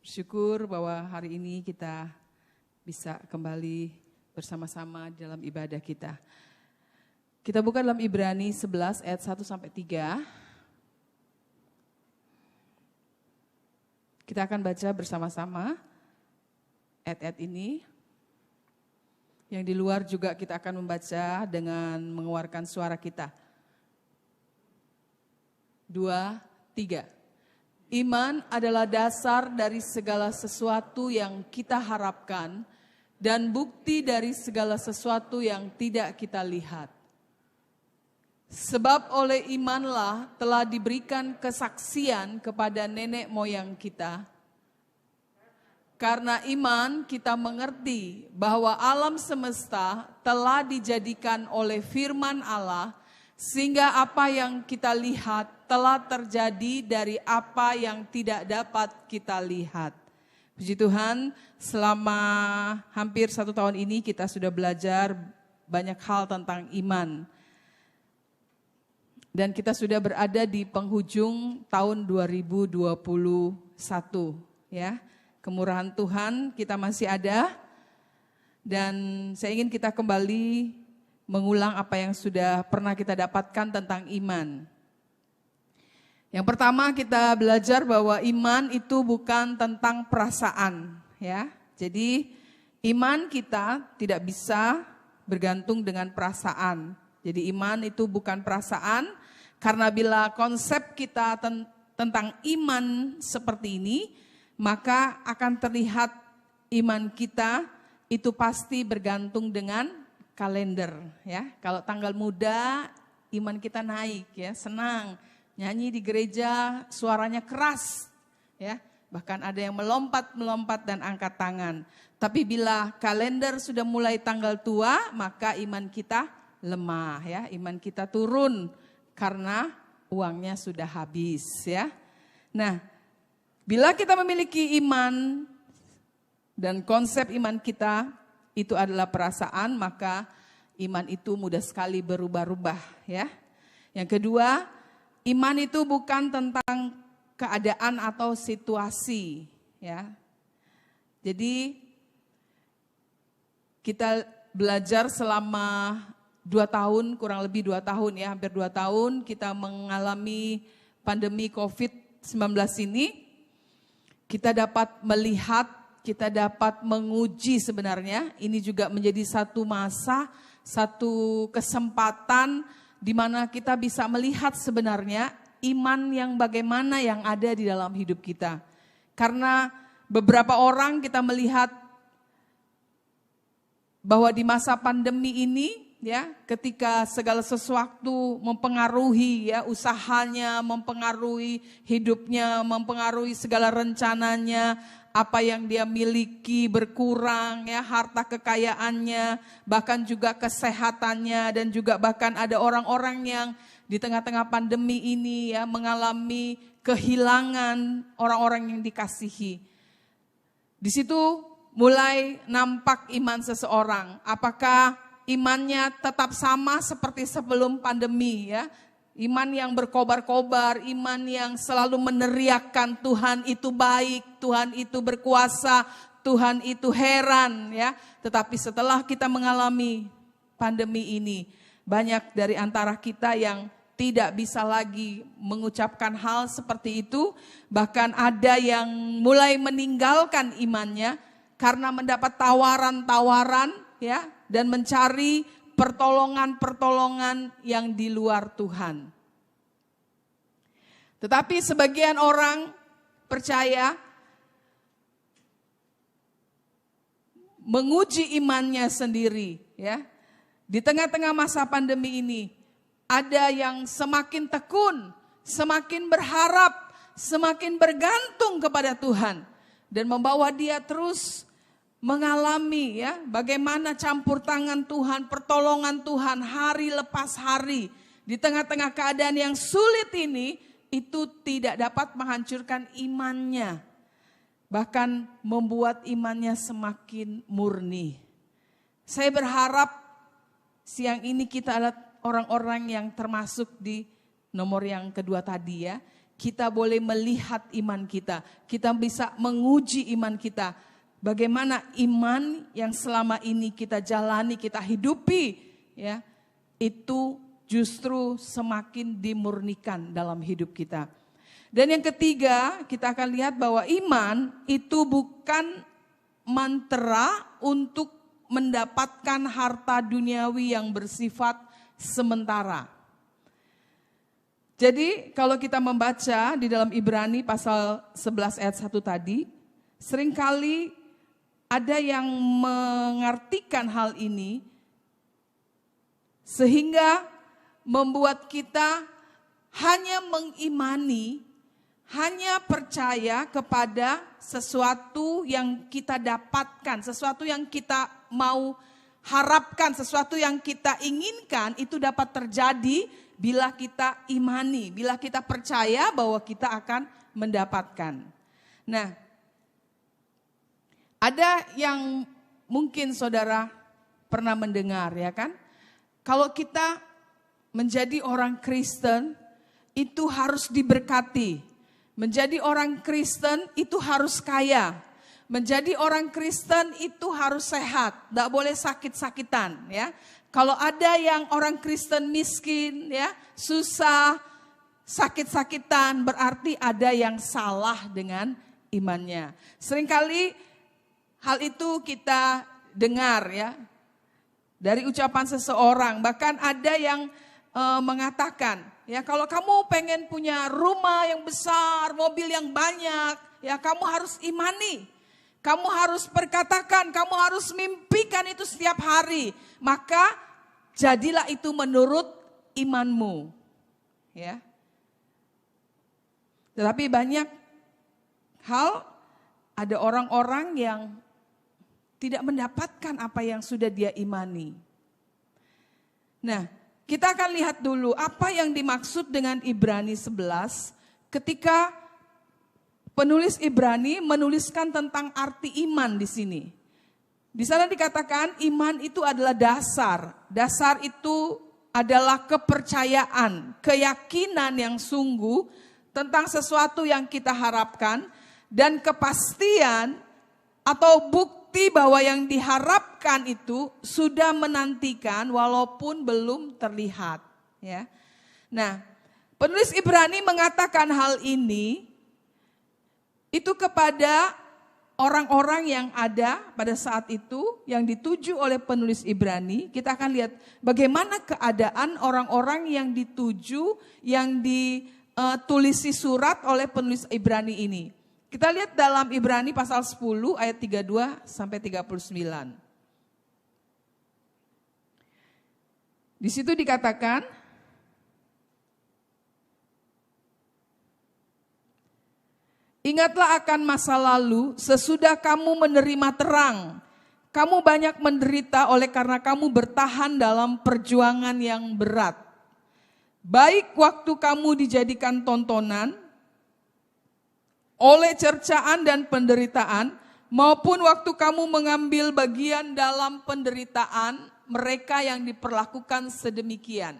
Bersyukur bahwa hari ini kita bisa kembali bersama-sama dalam ibadah kita. Kita buka dalam Ibrani 11 ayat 1 sampai 3. Kita akan baca bersama-sama ayat-ayat ini. Yang di luar juga kita akan membaca dengan mengeluarkan suara kita. 2, 3. Iman adalah dasar dari segala sesuatu yang kita harapkan dan bukti dari segala sesuatu yang tidak kita lihat. Sebab oleh imanlah telah diberikan kesaksian kepada nenek moyang kita. Karena iman kita mengerti bahwa alam semesta telah dijadikan oleh firman Allah, sehingga apa yang kita lihat telah terjadi dari apa yang tidak dapat kita lihat. Puji Tuhan, selama hampir 1 tahun ini kita sudah belajar banyak hal tentang iman. Dan kita sudah berada di penghujung tahun 2021. Ya, kemurahan Tuhan kita masih ada. Dan saya ingin kita kembali mengulang apa yang sudah pernah kita dapatkan tentang iman. Yang pertama kita belajar bahwa iman itu bukan tentang perasaan, ya. Jadi iman kita tidak bisa bergantung dengan perasaan. Jadi iman itu bukan perasaan, karena bila konsep kita tentang iman seperti ini, maka akan terlihat iman kita itu pasti bergantung dengan kalender, ya. Kalau tanggal muda iman kita naik, ya, senang. Nyanyi di gereja suaranya keras, ya. Bahkan ada yang melompat dan angkat tangan. Tapi bila kalender sudah mulai tanggal tua, maka iman kita lemah, ya. Iman kita turun karena uangnya sudah habis, ya. Nah, bila kita memiliki iman dan konsep iman kita itu adalah perasaan, maka iman itu mudah sekali berubah-ubah, ya. Yang kedua, iman itu bukan tentang keadaan atau situasi, ya. Jadi kita belajar selama 2 tahun, kurang lebih 2 tahun, ya, hampir 2 tahun kita mengalami pandemi COVID-19 ini. Kita dapat melihat, kita dapat menguji sebenarnya, ini juga menjadi satu masa, satu kesempatan di mana kita bisa melihat sebenarnya iman yang bagaimana yang ada di dalam hidup kita. Karena beberapa orang kita melihat bahwa di masa pandemi ini, ya, ketika segala sesuatu mempengaruhi, ya, usahanya, mempengaruhi hidupnya, mempengaruhi segala rencananya, apa yang dia miliki berkurang, ya, harta kekayaannya, bahkan juga kesehatannya, dan juga bahkan ada orang-orang yang di tengah-tengah pandemi ini, ya, mengalami kehilangan orang-orang yang dikasihi. Di situ mulai nampak iman seseorang, apakah imannya tetap sama seperti sebelum pandemi, ya. Iman yang berkobar-kobar, iman yang selalu meneriakkan Tuhan itu baik, Tuhan itu berkuasa, Tuhan itu heran, ya. Tetapi setelah kita mengalami pandemi ini, banyak dari antara kita yang tidak bisa lagi mengucapkan hal seperti itu. Bahkan ada yang mulai meninggalkan imannya karena mendapat tawaran-tawaran, ya, dan mencari pertolongan-pertolongan yang di luar Tuhan. Tetapi sebagian orang percaya menguji imannya sendiri, ya. Di tengah-tengah masa pandemi ini ada yang semakin tekun, semakin berharap, semakin bergantung kepada Tuhan dan membawa dia terus mengalami, ya, bagaimana campur tangan Tuhan, pertolongan Tuhan hari lepas hari. Di tengah-tengah keadaan yang sulit ini, itu tidak dapat menghancurkan imannya. Bahkan membuat imannya semakin murni. Saya berharap siang ini kita adalah orang-orang yang termasuk di nomor yang kedua tadi, ya. kita boleh melihat iman kita. Kita bisa menguji iman kita. Bagaimana iman yang selama ini kita jalani, kita hidupi, ya, itu justru semakin dimurnikan dalam hidup kita. Dan yang ketiga, kita akan lihat bahwa iman itu bukan mantra untuk mendapatkan harta duniawi yang bersifat sementara. Jadi kalau kita membaca di dalam Ibrani pasal 11 ayat 1 tadi, seringkali ada yang mengartikan hal ini sehingga membuat kita hanya mengimani, hanya percaya kepada sesuatu yang kita dapatkan, sesuatu yang kita mau harapkan, sesuatu yang kita inginkan itu dapat terjadi bila kita imani, bila kita percaya bahwa kita akan mendapatkan. Nah, ada yang mungkin saudara pernah mendengar, ya kan? Kalau kita menjadi orang Kristen itu harus diberkati. Menjadi orang Kristen itu harus kaya. Menjadi orang Kristen itu harus sehat, tidak boleh sakit-sakitan, ya. Kalau ada yang orang Kristen miskin, ya, susah, sakit-sakitan, berarti ada yang salah dengan imannya. Seringkali hal itu kita dengar, ya, dari ucapan seseorang. Bahkan ada yang mengatakan, ya, kalau kamu pengen punya rumah yang besar, mobil yang banyak, ya, kamu harus imani. Kamu harus perkatakan, kamu harus mimpikan itu setiap hari. Maka jadilah itu menurut imanmu. Ya. Tetapi banyak hal, ada orang-orang yang tidak mendapatkan apa yang sudah dia imani. Nah, kita akan lihat dulu apa yang dimaksud dengan Ibrani 11 ketika penulis Ibrani menuliskan tentang arti iman di sini. Di sana dikatakan iman itu adalah dasar. Dasar itu adalah kepercayaan, keyakinan yang sungguh tentang sesuatu yang kita harapkan dan kepastian atau bukti bahwa yang diharapkan itu sudah menantikan walaupun belum terlihat. Ya. Nah, penulis Ibrani mengatakan hal ini itu kepada orang-orang yang ada pada saat itu yang dituju oleh penulis Ibrani. Kita akan lihat bagaimana keadaan orang-orang yang dituju, yang ditulisi surat oleh penulis Ibrani ini. Kita lihat dalam Ibrani pasal 10 ayat 32 sampai 39. Di situ dikatakan, ingatlah akan masa lalu sesudah kamu menerima terang. Kamu banyak menderita oleh karena kamu bertahan dalam perjuangan yang berat. Baik waktu kamu dijadikan tontonan oleh cercaan dan penderitaan, maupun waktu kamu mengambil bagian dalam penderitaan mereka yang diperlakukan sedemikian.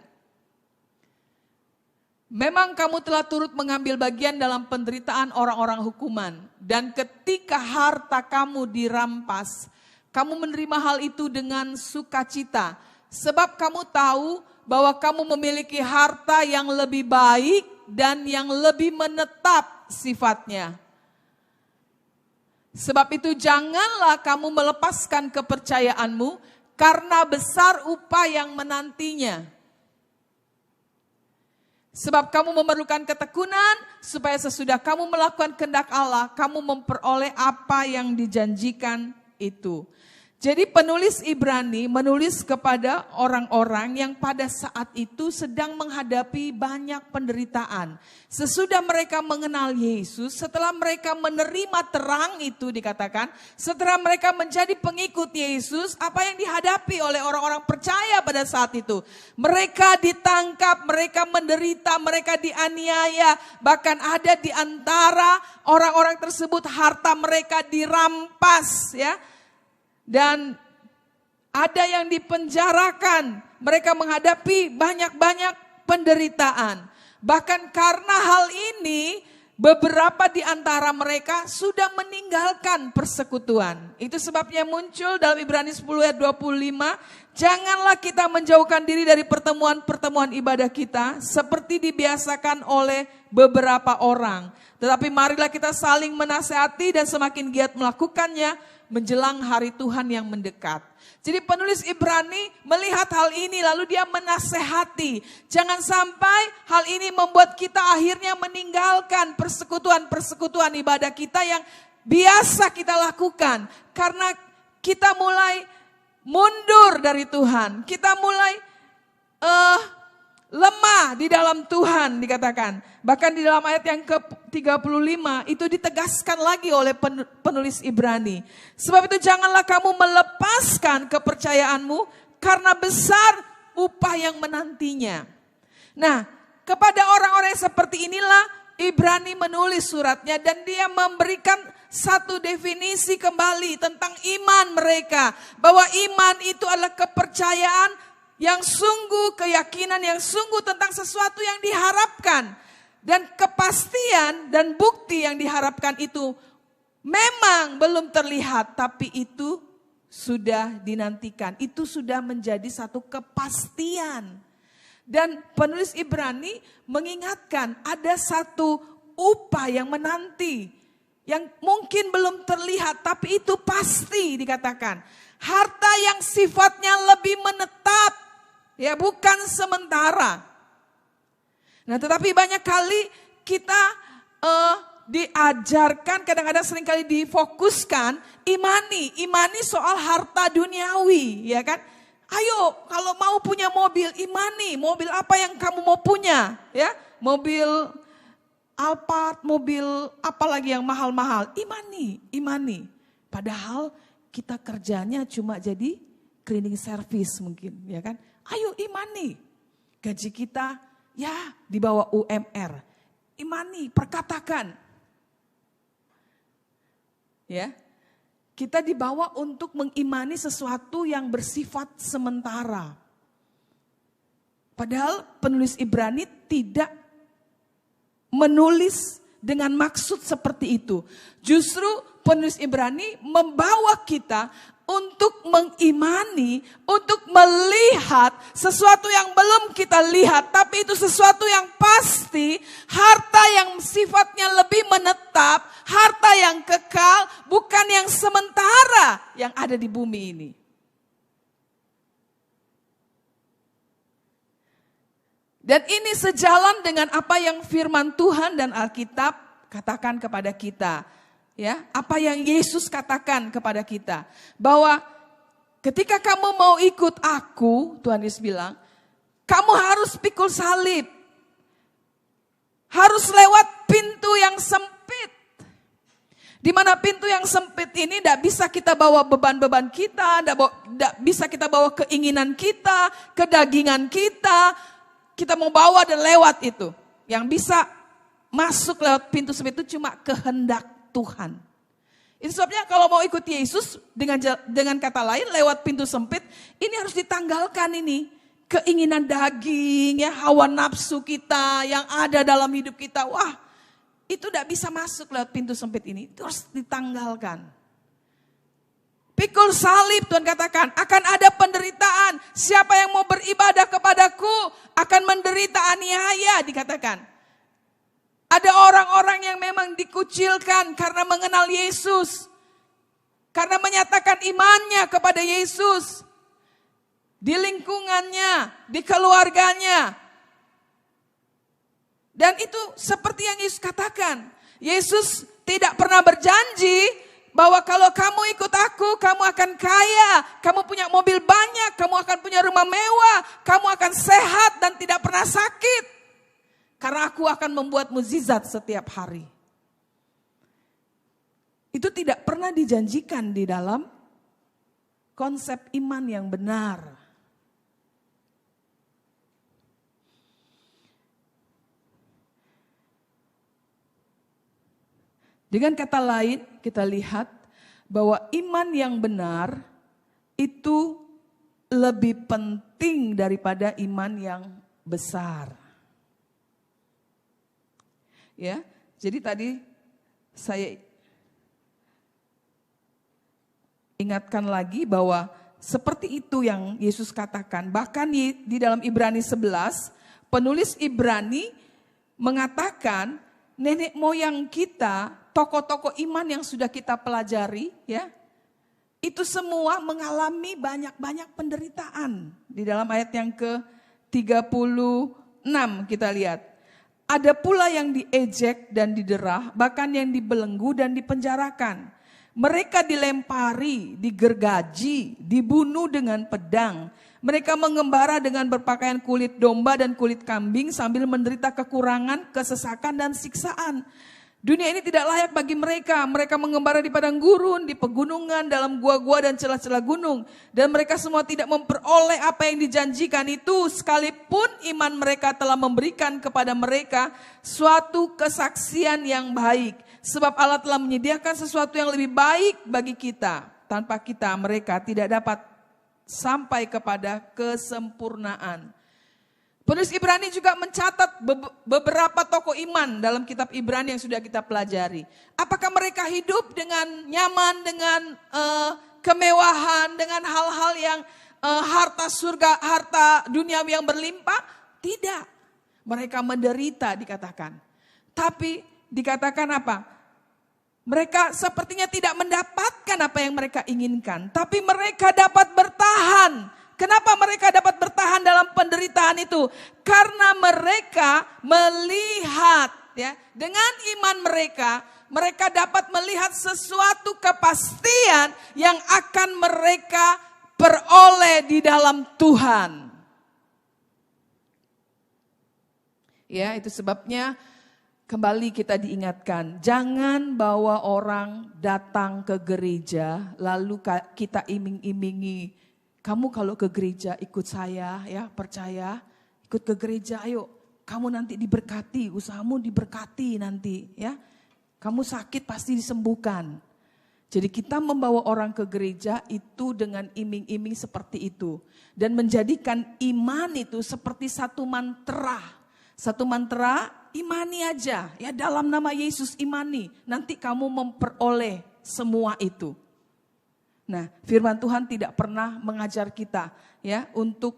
Memang kamu telah turut mengambil bagian dalam penderitaan orang-orang hukuman. Dan ketika harta kamu dirampas, kamu menerima hal itu dengan sukacita. Sebab kamu tahu bahwa kamu memiliki harta yang lebih baik dan yang lebih menetap sifatnya. Sebab itu janganlah kamu melepaskan kepercayaanmu, karena besar upah yang menantinya. Sebab kamu memerlukan ketekunan, supaya sesudah kamu melakukan kehendak Allah, kamu memperoleh apa yang dijanjikan itu. Jadi penulis Ibrani menulis kepada orang-orang yang pada saat itu sedang menghadapi banyak penderitaan. Sesudah mereka mengenal Yesus, setelah mereka menerima terang itu dikatakan, setelah mereka menjadi pengikut Yesus, apa yang dihadapi oleh orang-orang percaya pada saat itu? Mereka ditangkap, mereka menderita, mereka dianiaya, bahkan ada di antara orang-orang tersebut harta mereka dirampas, ya. Dan ada yang dipenjarakan, mereka menghadapi banyak-banyak penderitaan. Bahkan karena hal ini, beberapa di antara mereka sudah meninggalkan persekutuan. Itu sebabnya muncul dalam Ibrani 10 ayat 25, janganlah kita menjauhkan diri dari pertemuan-pertemuan ibadah kita seperti dibiasakan oleh beberapa orang. Tetapi marilah kita saling menasihati dan semakin giat melakukannya menjelang hari Tuhan yang mendekat. Jadi penulis Ibrani melihat hal ini lalu dia menasehati. Jangan sampai hal ini membuat kita akhirnya meninggalkan persekutuan-persekutuan ibadah kita yang biasa kita lakukan. Karena kita mulai mundur dari Tuhan. Kita mulai lemah di dalam Tuhan dikatakan. Bahkan di dalam ayat yang ke-35 itu ditegaskan lagi oleh penulis Ibrani. Sebab itu janganlah kamu melepaskan kepercayaanmu karena besar upah yang menantinya. Nah, kepada orang-orang yang seperti inilah Ibrani menulis suratnya dan dia memberikan satu definisi kembali tentang iman mereka. Bahwa iman itu adalah kepercayaan yang sungguh, keyakinan yang sungguh tentang sesuatu yang diharapkan. Dan kepastian dan bukti yang diharapkan itu memang belum terlihat, tapi itu sudah dinantikan. Itu sudah menjadi satu kepastian. Dan penulis Ibrani mengingatkan ada satu upah yang menanti. Yang mungkin belum terlihat, tapi itu pasti dikatakan. Harta yang sifatnya lebih menetap, ya bukan sementara. Nah, tetapi banyak kali kita diajarkan, kadang-kadang seringkali difokuskan imani soal harta duniawi, ya kan? Ayo, kalau mau punya mobil, imani, mobil apa yang kamu mau punya, ya? Mobil Alphard, mobil apa lagi yang mahal-mahal, imani. Padahal kita kerjanya cuma jadi cleaning service mungkin, ya kan? Ayo imani, gaji kita ya di bawah UMR. Imani, perkatakan. Ya. Kita dibawa untuk mengimani sesuatu yang bersifat sementara. Padahal penulis Ibrani tidak menulis dengan maksud seperti itu. Justru penulis Ibrani membawa kita untuk mengimani, untuk melihat sesuatu yang belum kita lihat, tapi itu sesuatu yang pasti, harta yang sifatnya lebih menetap, harta yang kekal, bukan yang sementara yang ada di bumi ini. Dan ini sejalan dengan apa yang firman Tuhan dan Alkitab katakan kepada kita. Ya, apa yang Yesus katakan kepada kita, bahwa ketika kamu mau ikut aku, Tuhan Yesus bilang, kamu harus pikul salib, harus lewat pintu yang sempit. Di mana pintu yang sempit ini tidak bisa kita bawa beban-beban kita, tidak bisa kita bawa keinginan kita, kedagingan kita mau bawa dan lewat itu. Yang bisa masuk lewat pintu sempit itu cuma kehendak Tuhan. Itu sebabnya kalau mau ikut Yesus dengan kata lain lewat pintu sempit, ini harus ditanggalkan ini. Keinginan daging, ya, hawa nafsu kita yang ada dalam hidup kita. Wah, itu tidak bisa masuk lewat pintu sempit ini. Itu harus ditanggalkan. Pikul salib, Tuhan katakan, akan ada penderitaan. Siapa yang mau beribadah kepadaku akan menderita aniaya, dikatakan. Ada orang-orang yang memang dikucilkan karena mengenal Yesus. Karena menyatakan imannya kepada Yesus. Di lingkungannya, di keluarganya. Dan itu seperti yang Yesus katakan. Yesus tidak pernah berjanji bahwa kalau kamu ikut aku, kamu akan kaya. Kamu punya mobil banyak, kamu akan punya rumah mewah. Kamu akan sehat dan tidak pernah sakit. Karena aku akan membuat mukjizat setiap hari. Itu tidak pernah dijanjikan di dalam konsep iman yang benar. Dengan kata lain, kita lihat bahwa iman yang benar itu lebih penting daripada iman yang besar. Ya. Jadi tadi saya ingatkan lagi bahwa seperti itu yang Yesus katakan. Bahkan di dalam Ibrani 11, penulis Ibrani mengatakan nenek moyang kita, tokoh-tokoh iman yang sudah kita pelajari, ya, itu semua mengalami banyak-banyak penderitaan. Di dalam ayat yang ke-36 kita lihat. Ada pula yang diejek dan diderah, bahkan yang dibelenggu dan dipenjarakan. Mereka dilempari, digergaji, dibunuh dengan pedang. Mereka mengembara dengan berpakaian kulit domba dan kulit kambing sambil menderita kekurangan, kesesakan dan siksaan. Dunia ini tidak layak bagi mereka. Mereka mengembara di padang gurun, di pegunungan, dalam gua-gua dan celah-celah gunung. Dan mereka semua tidak memperoleh apa yang dijanjikan itu, sekalipun iman mereka telah memberikan kepada mereka suatu kesaksian yang baik. Sebab Allah telah menyediakan sesuatu yang lebih baik bagi kita. Tanpa kita mereka tidak dapat sampai kepada kesempurnaan. Penulis Ibrani juga mencatat beberapa tokoh iman dalam kitab Ibrani yang sudah kita pelajari. Apakah mereka hidup dengan nyaman, dengan kemewahan, dengan hal-hal yang harta surga, harta duniawi yang berlimpah? Tidak. Mereka menderita dikatakan. Tapi dikatakan apa? Mereka sepertinya tidak mendapatkan apa yang mereka inginkan. Tapi mereka dapat bertahan. Kenapa mereka dapat bertahan dalam penderitaan itu? Karena mereka melihat, ya, dengan iman mereka dapat melihat sesuatu kepastian yang akan mereka peroleh di dalam Tuhan. Ya, itu sebabnya kembali kita diingatkan, jangan bawa orang datang ke gereja lalu kita iming-imingi, kamu kalau ke gereja ikut saya ya, percaya, ikut ke gereja, ayo kamu nanti diberkati, usahamu diberkati nanti ya. Kamu sakit pasti disembuhkan. Jadi kita membawa orang ke gereja itu dengan iming-iming seperti itu. Dan menjadikan iman itu seperti satu mantra. Satu mantra, imani aja, ya dalam nama Yesus imani, nanti kamu memperoleh semua itu. Nah, firman Tuhan tidak pernah mengajar kita ya untuk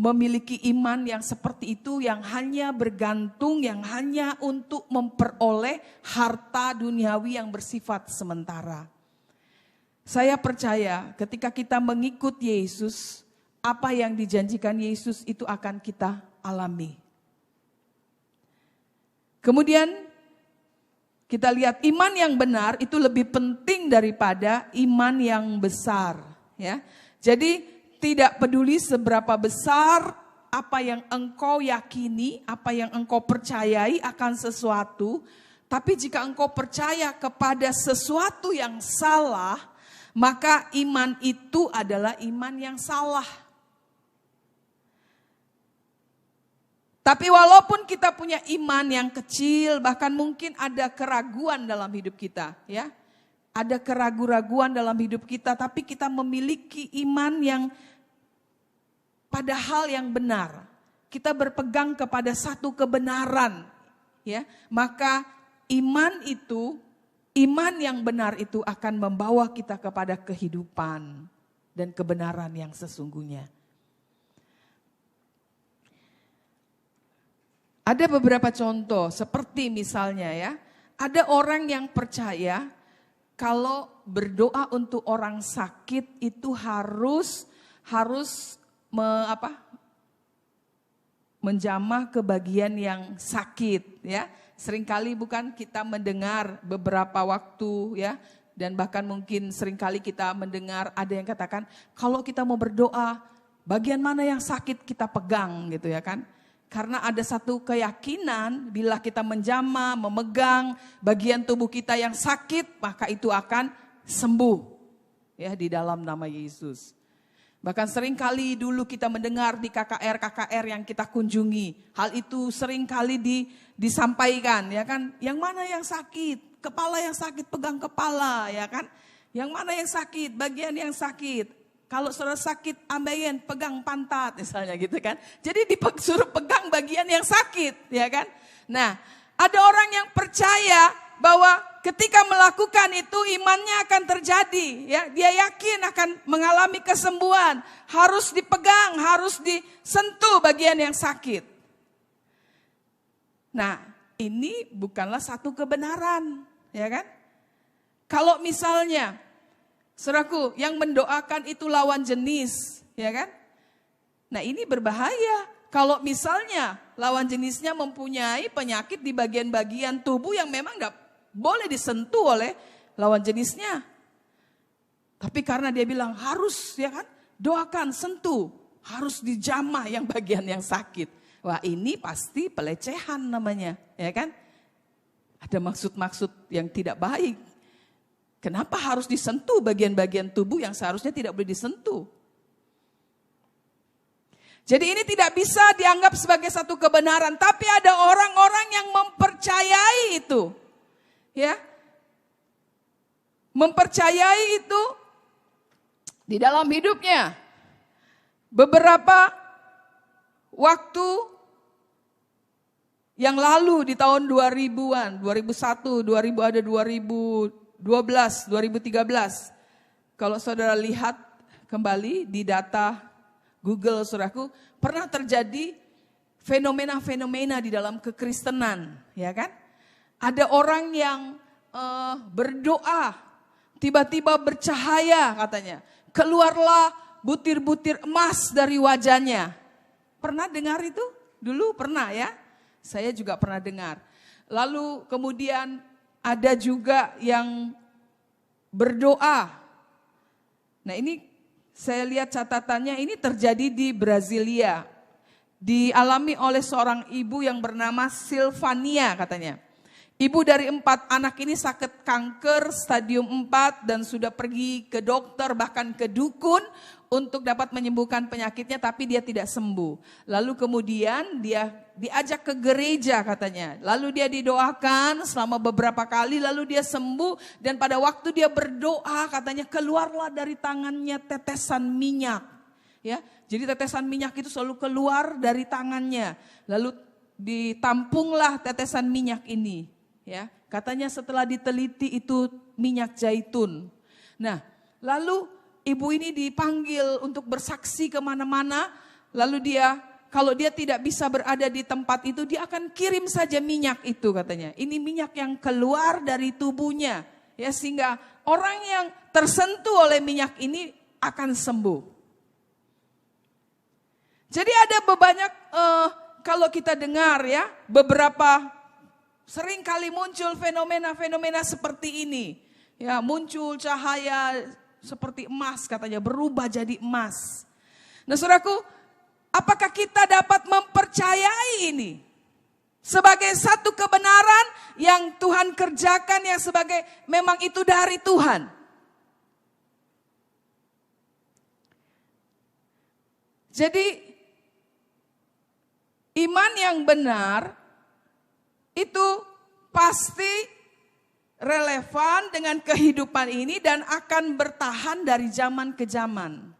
memiliki iman yang seperti itu, yang hanya bergantung, yang hanya untuk memperoleh harta duniawi yang bersifat sementara. Saya percaya ketika kita mengikut Yesus, apa yang dijanjikan Yesus itu akan kita alami. Kemudian kita lihat iman yang benar itu lebih penting daripada iman yang besar, ya. Jadi tidak peduli seberapa besar apa yang engkau yakini, apa yang engkau percayai akan sesuatu, tapi jika engkau percaya kepada sesuatu yang salah, maka iman itu adalah iman yang salah. Tapi walaupun kita punya iman yang kecil, bahkan mungkin ada keraguan dalam hidup kita, ya. Ada keraguan-raguan dalam hidup kita, tapi kita memiliki iman yang pada hal yang benar. Kita berpegang kepada satu kebenaran, ya. Maka iman yang benar itu akan membawa kita kepada kehidupan dan kebenaran yang sesungguhnya. Ada beberapa contoh seperti misalnya ya, ada orang yang percaya kalau berdoa untuk orang sakit itu harus menjamah ke bagian yang sakit ya. Seringkali bukan kita mendengar beberapa waktu ya, dan bahkan mungkin seringkali kita mendengar ada yang katakan kalau kita mau berdoa bagian mana yang sakit kita pegang gitu ya kan. Karena ada satu keyakinan bila kita menjamah, memegang bagian tubuh kita yang sakit, maka itu akan sembuh ya di dalam nama Yesus. Bahkan seringkali dulu kita mendengar di KKR yang kita kunjungi, hal itu seringkali disampaikan ya kan, yang mana yang sakit, kepala yang sakit pegang kepala ya kan, yang mana yang sakit, bagian yang sakit. Kalau saudara sakit, ambeien pegang pantat misalnya gitu kan. Jadi disuruh pegang bagian yang sakit ya kan. Nah, ada orang yang percaya bahwa ketika melakukan itu imannya akan terjadi. Ya, dia yakin akan mengalami kesembuhan. Harus dipegang, harus disentuh bagian yang sakit. Nah, ini bukanlah satu kebenaran, ya kan? Kalau misalnya, saudaraku, yang mendoakan itu lawan jenis, ya kan? Nah, ini berbahaya. Kalau misalnya lawan jenisnya mempunyai penyakit di bagian-bagian tubuh yang memang gak boleh disentuh oleh lawan jenisnya. Tapi karena dia bilang harus, ya kan, doakan, sentuh, harus dijamah yang bagian yang sakit. Wah, ini pasti pelecehan namanya, ya kan? Ada maksud-maksud yang tidak baik. Kenapa harus disentuh bagian-bagian tubuh yang seharusnya tidak boleh disentuh? Jadi ini tidak bisa dianggap sebagai satu kebenaran, tapi ada orang-orang yang mempercayai itu. Ya. Mempercayai itu di dalam hidupnya. Beberapa waktu yang lalu di tahun 2000-an, 2001, 2000 ada 2012, 2013. Kalau saudara lihat kembali di data Google, saudaraku, pernah terjadi fenomena-fenomena di dalam kekristenan, ya kan? Ada orang yang berdoa, tiba-tiba bercahaya katanya. Keluarlah butir-butir emas dari wajahnya. Pernah dengar itu? Dulu pernah ya? Saya juga pernah dengar. Lalu kemudian ada juga yang berdoa. Nah, ini saya lihat catatannya, ini terjadi di Brasilia. Dialami oleh seorang ibu yang bernama Silvania katanya. Ibu dari 4 anak ini sakit kanker stadium 4 dan sudah pergi ke dokter bahkan ke dukun untuk dapat menyembuhkan penyakitnya, tapi dia tidak sembuh. Lalu kemudian dia diajak ke gereja katanya. Lalu dia didoakan selama beberapa kali, lalu dia sembuh. Dan pada waktu dia berdoa katanya keluarlah dari tangannya tetesan minyak. Ya, jadi tetesan minyak itu selalu keluar dari tangannya. Lalu ditampunglah tetesan minyak ini. Ya, katanya setelah diteliti itu minyak zaitun. Nah, lalu ibu ini dipanggil untuk bersaksi kemana-mana, lalu kalau dia tidak bisa berada di tempat itu, dia akan kirim saja minyak itu katanya. Ini minyak yang keluar dari tubuhnya, ya, sehingga orang yang tersentuh oleh minyak ini akan sembuh. Jadi ada banyak, kalau kita dengar ya, beberapa sering kali muncul fenomena-fenomena seperti ini. Ya, muncul cahaya seperti emas katanya, berubah jadi emas. Nah, saudaraku, apakah kita dapat mempercayai ini sebagai satu kebenaran yang Tuhan kerjakan, yang sebagai memang itu dari Tuhan? Jadi iman yang benar itu pasti relevan dengan kehidupan ini dan akan bertahan dari zaman ke zaman.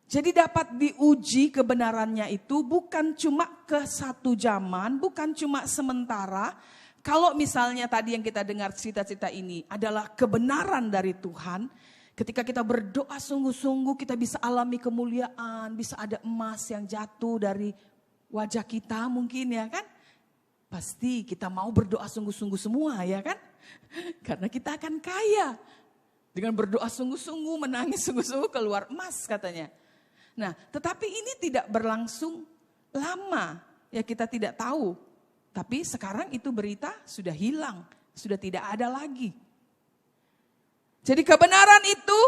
Jadi dapat diuji kebenarannya itu bukan cuma ke satu zaman, bukan cuma sementara. Kalau misalnya tadi yang kita dengar cerita-cerita ini adalah kebenaran dari Tuhan, ketika kita berdoa sungguh-sungguh kita bisa alami kemuliaan, bisa ada emas yang jatuh dari wajah kita mungkin, ya kan? Pasti kita mau berdoa sungguh-sungguh semua, ya kan? Karena kita akan kaya. Dengan berdoa sungguh-sungguh, menangis sungguh-sungguh, keluar emas katanya. Nah, tetapi ini tidak berlangsung lama. Ya, kita tidak tahu. Tapi sekarang itu berita sudah hilang, sudah tidak ada lagi. Jadi kebenaran itu,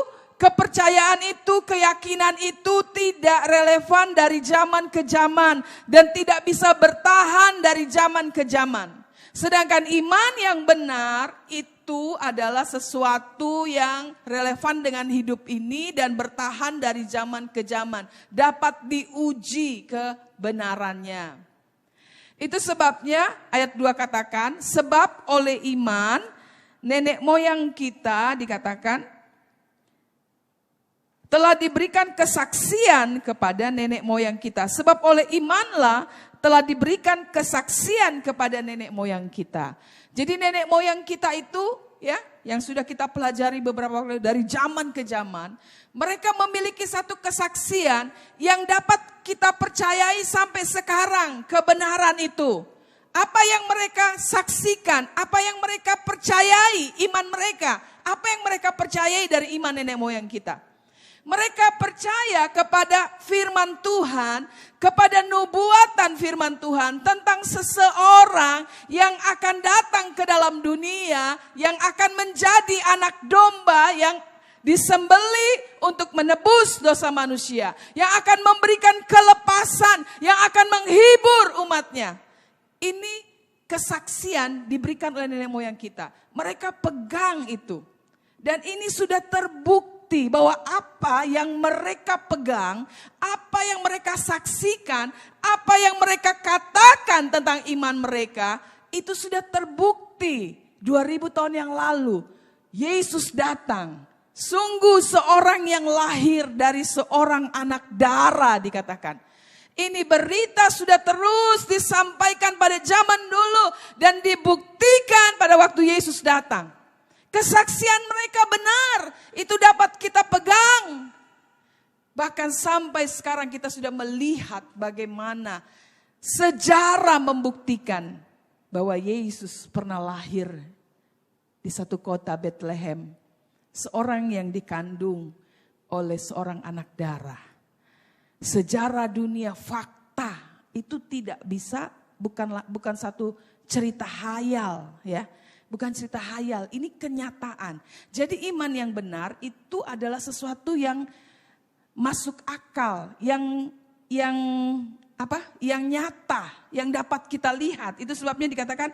kepercayaan itu, keyakinan itu tidak relevan dari zaman ke zaman dan tidak bisa bertahan dari zaman ke zaman. Sedangkan iman yang benar itu adalah sesuatu yang relevan dengan hidup ini dan bertahan dari zaman ke zaman. Dapat diuji kebenarannya. Itu sebabnya ayat 2 katakan, sebab oleh iman nenek moyang kita dikatakan telah diberikan kesaksian kepada nenek moyang kita. Sebab oleh imanlah telah diberikan kesaksian kepada nenek moyang kita. Jadi nenek moyang kita itu ya, yang sudah kita pelajari beberapa kali dari zaman ke zaman, mereka memiliki satu kesaksian yang dapat kita percayai sampai sekarang, kebenaran itu. Apa yang mereka saksikan, apa yang mereka percayai, iman mereka, apa yang mereka percayai dari iman nenek moyang kita. Mereka percaya kepada firman Tuhan, kepada nubuatan firman Tuhan tentang seseorang yang akan datang ke dalam dunia, yang akan menjadi anak domba yang disembeli untuk menebus dosa manusia, yang akan memberikan kelepasan, yang akan menghibur umatnya. Ini kesaksian diberikan oleh nenek moyang kita. Mereka pegang itu. Dan ini sudah terbukti bahwa apa yang mereka pegang, apa yang mereka saksikan, apa yang mereka katakan tentang iman mereka, itu sudah terbukti 2000 tahun yang lalu. Yesus datang. Sungguh seorang yang lahir dari seorang anak darah dikatakan. Ini berita sudah terus disampaikan pada zaman dulu dan dibuktikan pada waktu Yesus datang. Kesaksian mereka benar, itu dapat kita pegang. Bahkan sampai sekarang kita sudah melihat bagaimana sejarah membuktikan bahwa Yesus pernah lahir di satu kota Bethlehem. Seorang yang dikandung oleh seorang anak darah. Sejarah dunia fakta itu tidak bisa, bukan satu cerita hayal ya. Bukan cerita hayal, ini kenyataan. Jadi iman yang benar itu adalah sesuatu yang masuk akal, yang nyata, yang dapat kita lihat. Itu sebabnya dikatakan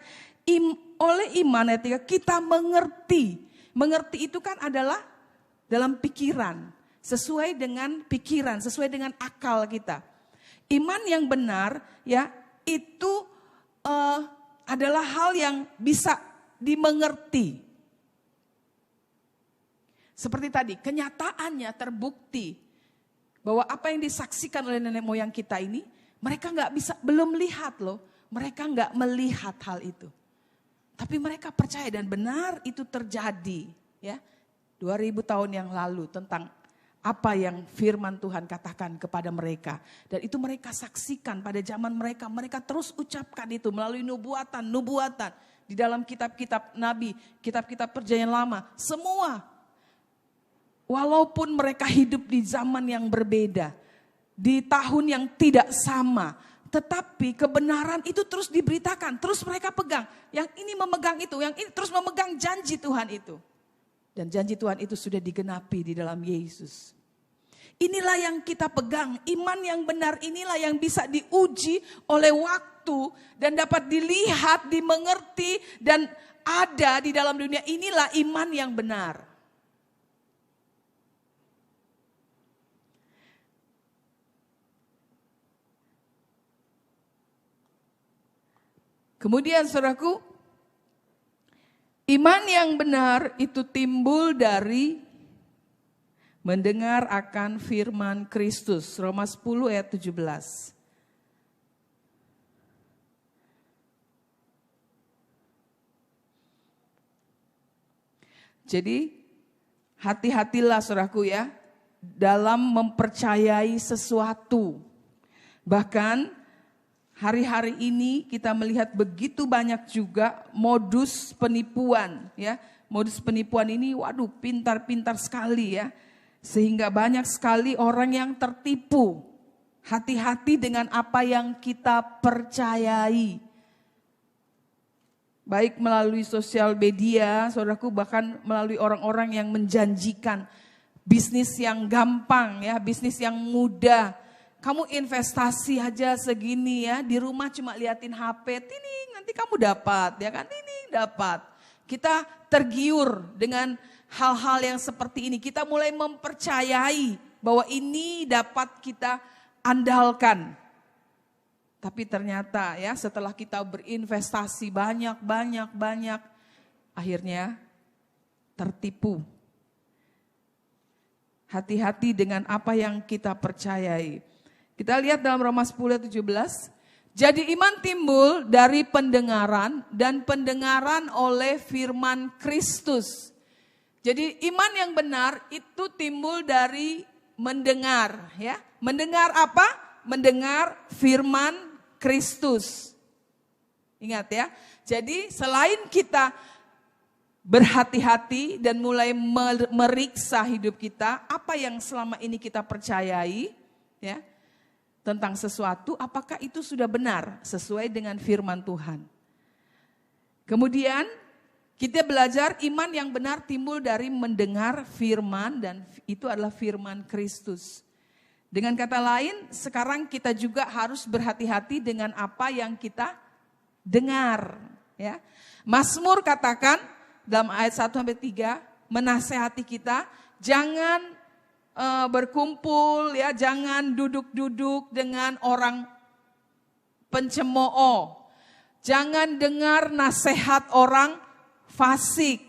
oleh iman ayat 3 kita mengerti. Mengerti itu kan adalah dalam pikiran, sesuai dengan pikiran, sesuai dengan akal kita. Iman yang benar ya itu adalah hal yang bisa dimengerti. Seperti tadi, kenyataannya terbukti bahwa apa yang disaksikan oleh nenek moyang kita ini, mereka belum lihat loh, mereka nggak melihat hal itu. Tapi mereka percaya dan benar itu terjadi ya 2000 tahun yang lalu tentang apa yang firman Tuhan katakan kepada mereka. Dan itu mereka saksikan pada zaman mereka. Mereka terus ucapkan itu melalui nubuatan. Di dalam kitab-kitab Nabi, kitab-kitab perjanjian lama. Semua. Walaupun mereka hidup di zaman yang berbeda. Di tahun yang tidak sama. Tetapi kebenaran itu terus diberitakan. Terus mereka pegang. Yang ini memegang itu. Yang ini terus memegang janji Tuhan itu. Dan janji Tuhan itu sudah digenapi di dalam Yesus. Inilah yang kita pegang, iman yang benar inilah yang bisa diuji oleh waktu dan dapat dilihat, dimengerti dan ada di dalam dunia. Inilah iman yang benar. Kemudian saudaraku, iman yang benar itu timbul dari mendengar akan firman Kristus. Roma 10 ayat 17. Jadi hati-hatilah saudaraku ya dalam mempercayai sesuatu. Bahkan hari-hari ini kita melihat begitu banyak juga modus penipuan ya. Modus penipuan ini waduh pintar-pintar sekali ya. Sehingga banyak sekali orang yang tertipu. Hati-hati dengan apa yang kita percayai. Baik melalui sosial media, saudaraku, bahkan melalui orang-orang yang menjanjikan bisnis yang gampang ya, bisnis yang mudah. Kamu investasi aja segini ya, di rumah cuma liatin HP, tining, nanti kamu dapat ya kan, tining dapat. Kita tergiur dengan hal-hal yang seperti ini, kita mulai mempercayai bahwa ini dapat kita andalkan. Tapi ternyata ya setelah kita berinvestasi banyak, akhirnya tertipu. Hati-hati dengan apa yang kita percayai. Kita lihat dalam Roma 10 ayat 17, Jadi iman timbul dari pendengaran dan pendengaran oleh firman Kristus. Jadi iman yang benar itu timbul dari mendengar, ya. Mendengar apa? Mendengar firman Kristus. Ingat ya. Jadi selain kita berhati-hati dan mulai meriksa hidup kita, apa yang selama ini kita percayai, ya, tentang sesuatu, apakah itu sudah benar sesuai dengan firman Tuhan. Kemudian kita belajar iman yang benar timbul dari mendengar firman, dan itu adalah firman Kristus. Dengan kata lain, sekarang kita juga harus berhati-hati dengan apa yang kita dengar. Ya. Mazmur katakan dalam ayat 1-3, menasehati kita, jangan berkumpul, ya, jangan duduk-duduk dengan orang pencemooh. Jangan dengar nasihat orang fasik,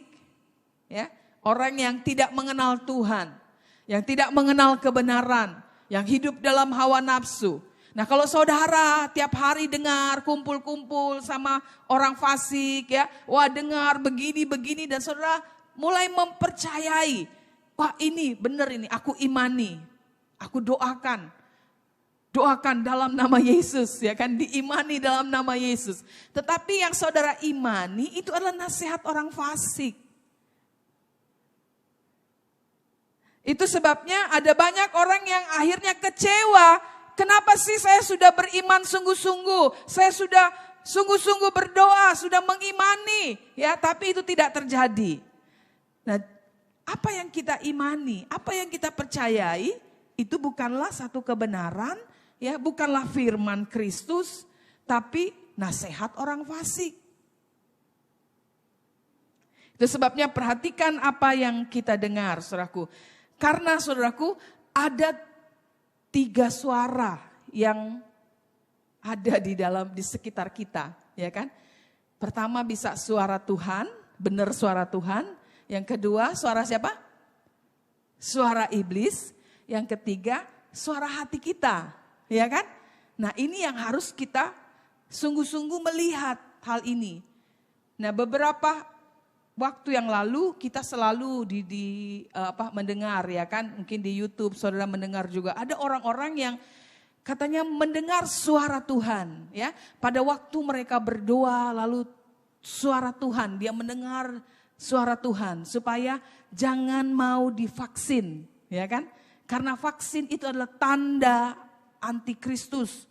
ya, orang yang tidak mengenal Tuhan, yang tidak mengenal kebenaran, yang hidup dalam hawa nafsu. Nah, kalau saudara tiap hari dengar kumpul-kumpul sama orang fasik, ya, wah dengar begini dan saudara mulai mempercayai, wah ini benar, ini aku imani, aku doakan dalam nama Yesus, ya kan, diimani dalam nama Yesus. Tetapi yang saudara imani itu adalah nasihat orang fasik. Itu sebabnya ada banyak orang yang akhirnya kecewa. Kenapa sih saya sudah beriman sungguh-sungguh, saya sudah sungguh-sungguh berdoa, sudah mengimani, ya, tapi itu tidak terjadi. Nah, apa yang kita imani, apa yang kita percayai, itu bukanlah satu kebenaran, ya, bukanlah firman Kristus, tapi nasihat orang fasik. Itu sebabnya perhatikan apa yang kita dengar, saudaraku. Karena saudaraku, ada 3 suara yang ada di sekitar kita, ya kan? Pertama bisa suara Tuhan, benar suara Tuhan. Yang kedua suara siapa? Suara iblis. Yang ketiga suara hati kita, ya kan? Nah, ini yang harus kita sungguh-sungguh melihat hal ini. Nah, beberapa waktu yang lalu kita selalu mendengar, ya kan, mungkin di YouTube saudara mendengar juga ada orang-orang yang katanya mendengar suara Tuhan, ya. Pada waktu mereka berdoa lalu suara Tuhan, dia mendengar suara Tuhan supaya jangan mau divaksin, ya kan? Karena vaksin itu adalah tanda antikristus,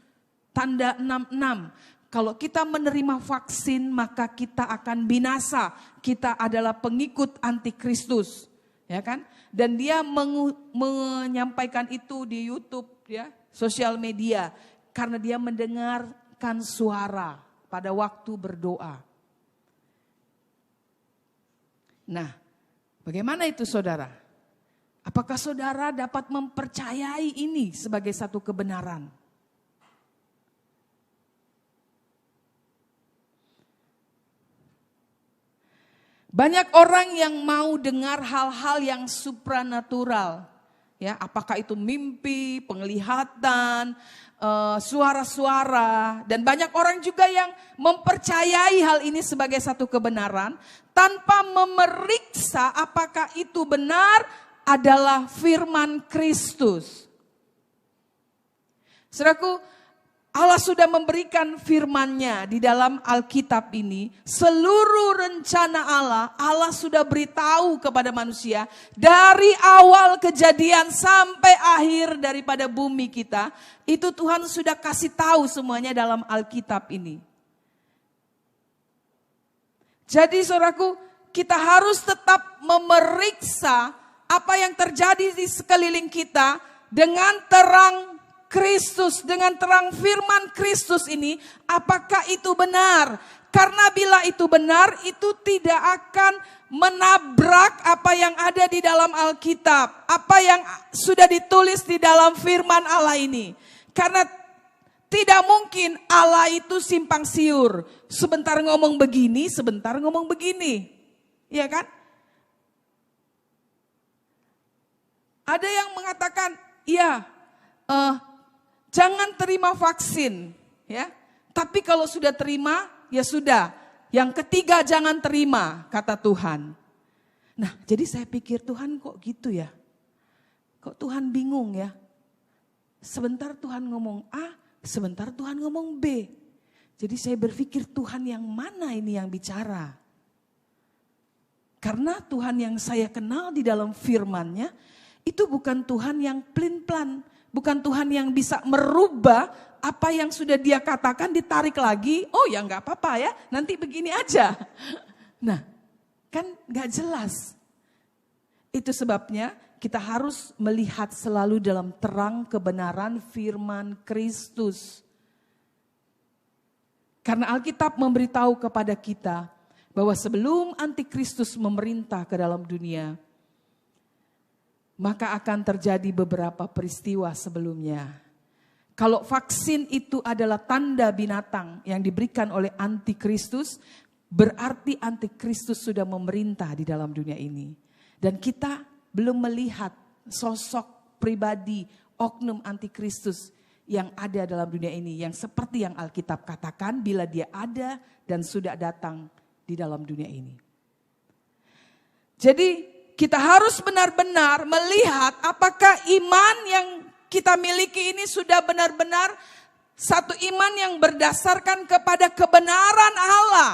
tanda 66. Kalau kita menerima vaksin maka kita akan binasa. Kita adalah pengikut antikristus, ya kan? Dan dia menyampaikan itu di YouTube, ya, sosial media, karena dia mendengarkan suara pada waktu berdoa. Nah, bagaimana itu saudara? Apakah saudara dapat mempercayai ini sebagai satu kebenaran? Banyak orang yang mau dengar hal-hal yang supranatural, ya, apakah itu mimpi, penglihatan, suara-suara, dan banyak orang juga yang mempercayai hal ini sebagai satu kebenaran tanpa memeriksa apakah itu benar adalah firman Kristus. Saudaraku, Allah sudah memberikan firman-Nya di dalam Alkitab ini. Seluruh rencana Allah sudah beritahu kepada manusia. Dari awal kejadian sampai akhir daripada bumi kita. Itu Tuhan sudah kasih tahu semuanya dalam Alkitab ini. Jadi saudaraku, kita harus tetap memeriksa apa yang terjadi di sekeliling kita dengan terang Kristus, dengan terang firman Kristus ini, apakah itu benar? Karena bila itu benar, itu tidak akan menabrak apa yang ada di dalam Alkitab, apa yang sudah ditulis di dalam firman Allah ini. Karena tidak mungkin Allah itu simpang siur, sebentar ngomong begini, sebentar ngomong begini, ya kan? Ada yang mengatakan, ya, jangan terima vaksin, ya. Tapi kalau sudah terima, ya sudah. Yang ketiga jangan terima, kata Tuhan. Nah, jadi saya pikir Tuhan kok gitu ya? Kok Tuhan bingung ya? Sebentar Tuhan ngomong A, sebentar Tuhan ngomong B. Jadi saya berpikir Tuhan yang mana ini yang bicara? Karena Tuhan yang saya kenal di dalam firman-Nya, itu bukan Tuhan yang pelin-pelan. Bukan Tuhan yang bisa merubah apa yang sudah dia katakan ditarik lagi. Oh ya gak apa-apa ya, nanti begini aja. Nah, kan gak jelas. Itu sebabnya kita harus melihat selalu dalam terang kebenaran firman Kristus. Karena Alkitab memberitahu kepada kita bahwa sebelum antikristus memerintah ke dalam dunia, maka akan terjadi beberapa peristiwa sebelumnya. Kalau vaksin itu adalah tanda binatang yang diberikan oleh antikristus, berarti antikristus sudah memerintah di dalam dunia ini. Dan kita belum melihat sosok pribadi oknum antikristus yang ada dalam dunia ini. Yang seperti yang Alkitab katakan, bila dia ada dan sudah datang di dalam dunia ini. Jadi kita harus benar-benar melihat apakah iman yang kita miliki ini sudah benar-benar satu iman yang berdasarkan kepada kebenaran Allah.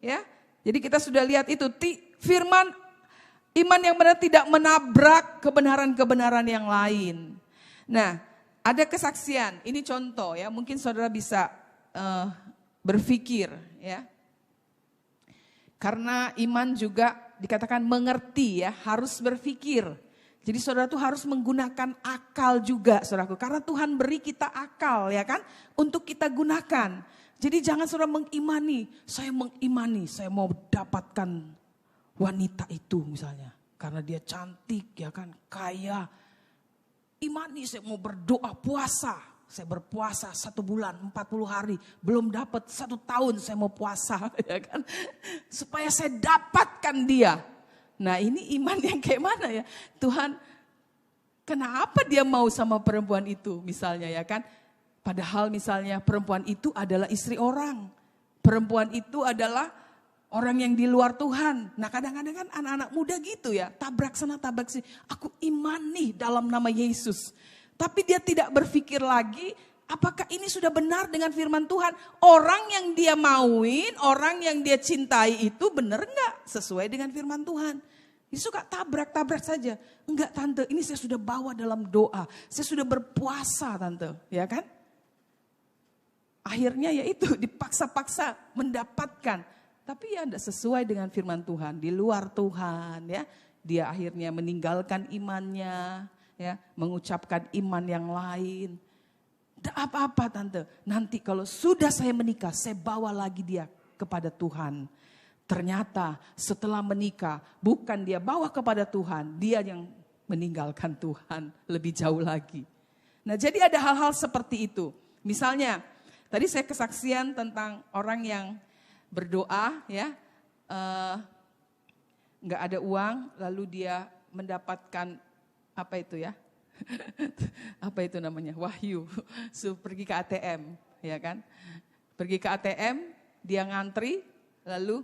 Ya, jadi kita sudah lihat itu firman iman yang benar tidak menabrak kebenaran-kebenaran yang lain. Nah, ada kesaksian. Ini contoh ya, mungkin saudara bisa berpikir ya. Karena iman juga dikatakan mengerti ya, harus berpikir. Jadi saudara tuh harus menggunakan akal juga saudaraku. Karena Tuhan beri kita akal ya kan, untuk kita gunakan. Jadi jangan saudara mengimani, saya mau dapatkan wanita itu misalnya. Karena dia cantik ya kan, kaya. Imani saya mau berdoa puasa. Saya berpuasa 1 bulan, 40 hari. Belum dapat 1 tahun saya mau puasa. Ya kan? Supaya saya dapatkan dia. Nah ini iman yang kayak mana ya? Tuhan, kenapa dia mau sama perempuan itu misalnya ya kan? Padahal misalnya perempuan itu adalah istri orang. Perempuan itu adalah orang yang di luar Tuhan. Nah kadang-kadang kan anak-anak muda gitu ya. Tabrak sana tabrak sini. Aku imani dalam nama Yesus. Tapi dia tidak berpikir lagi apakah ini sudah benar dengan firman Tuhan. Orang yang dia mauin, orang yang dia cintai itu benar enggak sesuai dengan firman Tuhan. Dia suka tabrak-tabrak saja. Enggak tante, ini saya sudah bawa dalam doa. Saya sudah berpuasa tante, ya kan? Akhirnya ya itu dipaksa-paksa mendapatkan. Tapi ya enggak sesuai dengan firman Tuhan. Di luar Tuhan ya. Dia akhirnya meninggalkan imannya. Ya, mengucapkan iman yang lain. Tidak apa-apa tante. Nanti kalau sudah saya menikah, saya bawa lagi dia kepada Tuhan. Ternyata setelah menikah, bukan dia bawa kepada Tuhan, dia yang meninggalkan Tuhan lebih jauh lagi. Nah jadi ada hal-hal seperti itu. Misalnya, tadi saya kesaksian tentang orang yang berdoa, ya, nggak ada uang, lalu dia mendapatkan apa itu ya? Apa itu namanya? Wahyu. Pergi ke ATM, ya kan? Pergi ke ATM, dia ngantri, lalu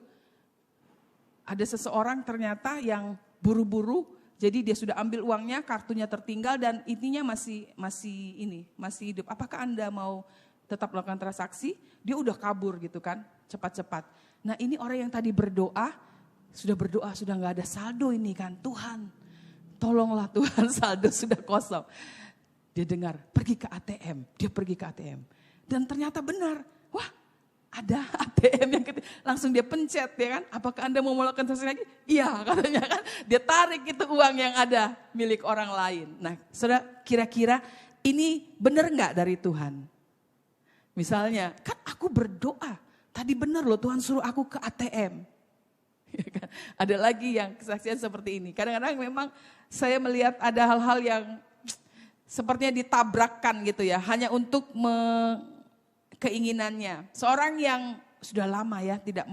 ada seseorang ternyata yang buru-buru, jadi dia sudah ambil uangnya, kartunya tertinggal dan intinya masih hidup. Apakah Anda mau tetap melakukan transaksi? Dia udah kabur gitu kan, cepat-cepat. Nah ini orang yang tadi berdoa, sudah nggak ada saldo ini kan, Tuhan. Tolonglah Tuhan, saldo sudah kosong. Dia dengar, pergi ke ATM. Dia pergi ke ATM. Dan ternyata benar. Wah, ada ATM yang langsung dia pencet ya kan. Apakah Anda mau melakukan transaksi lagi? Iya katanya kan. Dia tarik itu uang yang ada milik orang lain. Nah saudara kira-kira ini benar nggak dari Tuhan? Misalnya, kan aku berdoa. Tadi benar loh Tuhan suruh aku ke ATM. Ya kan? Ada lagi yang kesaksian seperti ini. Kadang-kadang memang saya melihat ada hal-hal yang sepertinya ditabrakkan gitu ya. Hanya untuk keinginannya. Seorang yang sudah lama ya tidak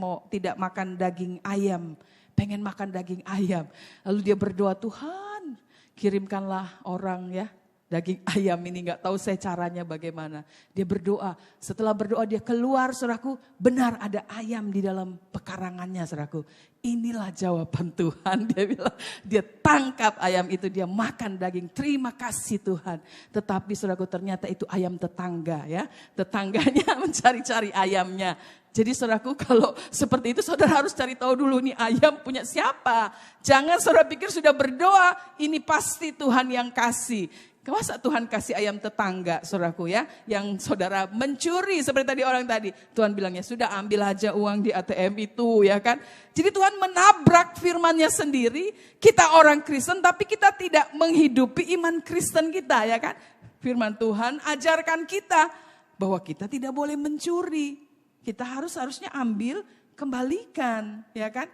makan daging ayam. Pengen makan daging ayam. Lalu dia berdoa, Tuhan kirimkanlah orang ya. Daging ayam ini gak tahu saya caranya bagaimana. Dia berdoa, setelah berdoa dia keluar saudaraku, benar ada ayam di dalam pekarangannya saudaraku. Inilah jawaban Tuhan, dia bilang. Dia tangkap ayam itu, dia makan daging, terima kasih Tuhan. Tetapi saudaraku ternyata itu ayam tetangga ya. Tetangganya mencari-cari ayamnya. Jadi saudaraku kalau seperti itu saudara harus cari tahu dulu nih ayam punya siapa. Jangan saudara pikir sudah berdoa, ini pasti Tuhan yang kasih. Masa Tuhan kasih ayam tetangga saudaraku ya, yang saudara mencuri seperti tadi orang tadi. Tuhan bilangnya sudah ambil aja uang di ATM itu ya kan. Jadi Tuhan menabrak firman-Nya sendiri, kita orang Kristen tapi kita tidak menghidupi iman Kristen kita ya kan. Firman Tuhan ajarkan kita bahwa kita tidak boleh mencuri. Kita harusnya ambil, kembalikan ya kan.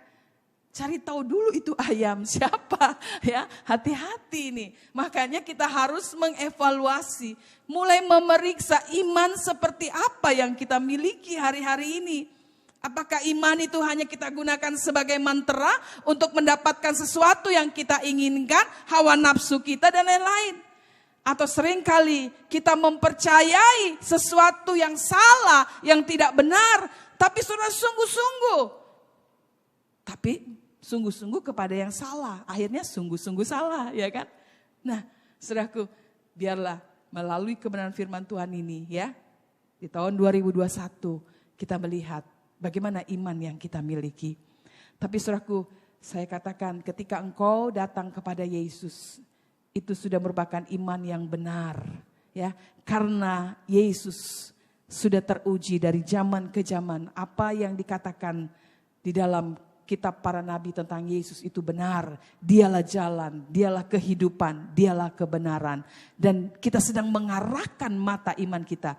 Cari tahu dulu itu ayam siapa ya, hati-hati nih. Makanya kita harus mengevaluasi, mulai memeriksa iman seperti apa yang kita miliki hari-hari ini. Apakah iman itu hanya kita gunakan sebagai mantra untuk mendapatkan sesuatu yang kita inginkan, hawa nafsu kita dan lain-lain. Atau seringkali kita mempercayai sesuatu yang salah, yang tidak benar, tapi sudah sungguh-sungguh. Tapi sungguh-sungguh kepada yang salah. Akhirnya sungguh-sungguh salah ya kan. Nah saudaraku, biarlah melalui kebenaran firman Tuhan ini ya. Di tahun 2021 kita melihat bagaimana iman yang kita miliki. Tapi saudaraku, saya katakan ketika engkau datang kepada Yesus, itu sudah merupakan iman yang benar. Ya, karena Yesus sudah teruji dari zaman ke zaman. Apa yang dikatakan di dalam kitab para nabi tentang Yesus itu benar. Dialah jalan, dialah kehidupan, dialah kebenaran. Dan kita sedang mengarahkan mata iman kita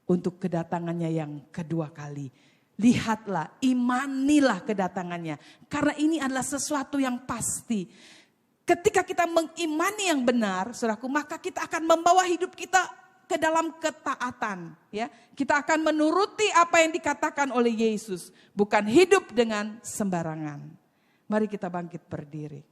untuk kedatangannya yang kedua kali. Lihatlah, imanilah kedatangannya. Karena ini adalah sesuatu yang pasti. Ketika kita mengimani yang benar, saudaraku, maka kita akan membawa hidup kita ke dalam ketaatan, ya. Kita akan menuruti apa yang dikatakan oleh Yesus, bukan hidup dengan sembarangan. Mari kita bangkit berdiri.